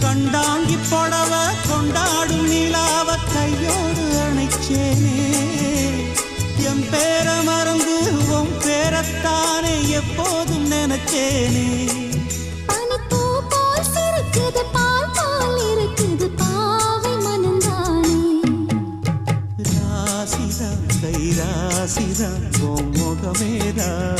கண்டாங்கி புடவ கொண்டாடும் நிலாவ கையோடு அணைச்சேனே என் பேர மறந்து உன் பேரத்தானே எப்போதும் நினைச்சேனே பனிப்பூ போல் சிரிக்குது பால் போல் இருக்குது பாவை மனந்தானே ராசிதான் கை ராசிதான் உன் முகமேதான்